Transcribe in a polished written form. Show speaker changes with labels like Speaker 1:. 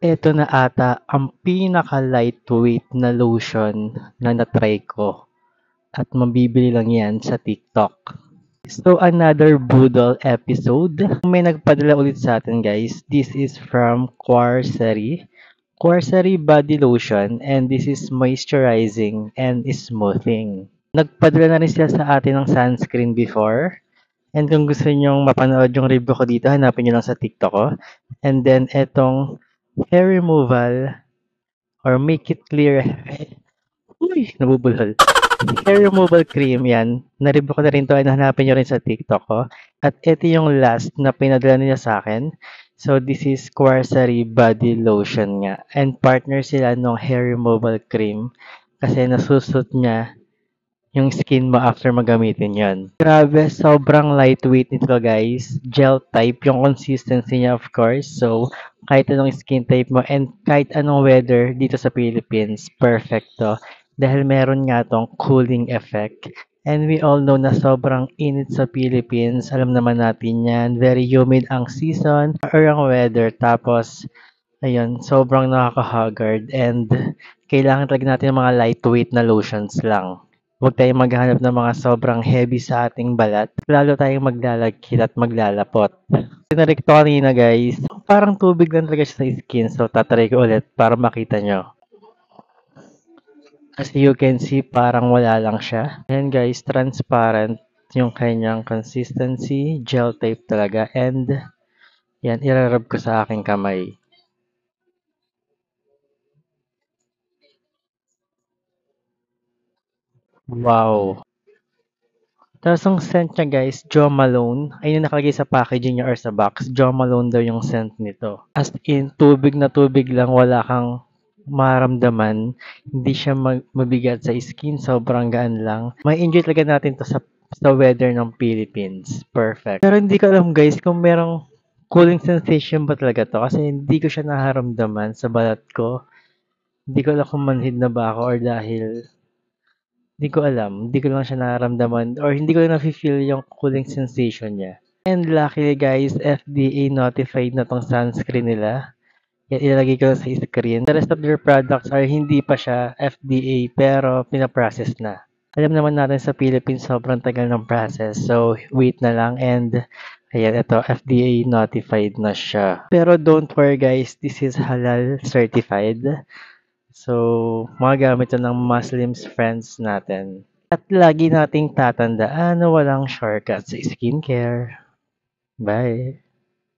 Speaker 1: Eto na ata ang pinaka-lightweight na lotion na na-try ko at mabibili lang yan sa TikTok. So, another Boodle episode. May nagpadala ulit sa atin guys. This is from Quarsary. Quarsary Body Lotion and this is moisturizing and smoothing. Nagpadala na rin sila sa atin ng sunscreen before. And kung gusto niyo mapanood yung review ko dito, hanapin niyo lang sa TikTok ko. And then, etong hair removal or make it clear. Uy, nabubulol. Hair removal cream yan. Na-review ko na rin to and hanapin nyo rin sa TikTok ko. At ito yung last na pinadala nila sa akin. So, this is Quarsary Body Lotion nga. And partner sila nung hair removal cream. Kasi nasusut niya yung skin mo after magamitin yon. Grabe, sobrang lightweight nito guys. Gel type yung consistency niya of course. So, kahit anong skin type mo and kahit anong weather dito sa Philippines, perfect to. Dahil meron nga tong cooling effect. And we all know na sobrang init sa Philippines. Alam naman natin yan. Very humid ang season or ang weather. Tapos, ayun, sobrang nakaka-haggard. And kailangan talaga natin ng mga lightweight na lotions lang. Huwag tayong maghanap ng mga sobrang heavy sa ating balat. Lalo tayong maglalagkit at maglalapot. Tinarik to kanina guys. Parang tubig lang talaga siya sa skin. So tatry ko ulit para makita nyo. As you can see, parang wala lang siya. Ayan guys, transparent yung kanyang consistency. Gel type talaga. And yan, irarab ko sa aking kamay. Wow! Tapos ang scent niya guys, Jo Malone. Ayun yung nakalagay sa packaging niya or sa box. Jo Malone daw yung scent nito. As in, tubig na tubig lang, wala kang maramdaman. Hindi siya mabigat sa skin, sobrang gaan lang. May enjoy talaga natin to sa weather ng Philippines. Perfect. Pero hindi ko alam guys kung merong cooling sensation ba talaga to kasi hindi ko siya naharamdaman sa balat ko. Hindi ko alam kung manhid na ba ako or dahil hindi ko alam. Hindi ko lang siya nararamdaman or hindi ko lang nafe-feel yung cooling sensation niya. And luckily guys, FDA notified na tong sunscreen nila. Yan, ilalagay ko lang sa screen. The rest of their products are hindi pa siya FDA pero pinaprocess na. Alam naman natin sa Philippines sobrang tagal ng process. So wait na lang and ayan, ito FDA notified na siya. Pero don't worry guys, this is halal certified. So, magagamit 'to ng Muslims friends natin. At lagi nating tatandaan na walang shortcut sa skincare. Bye!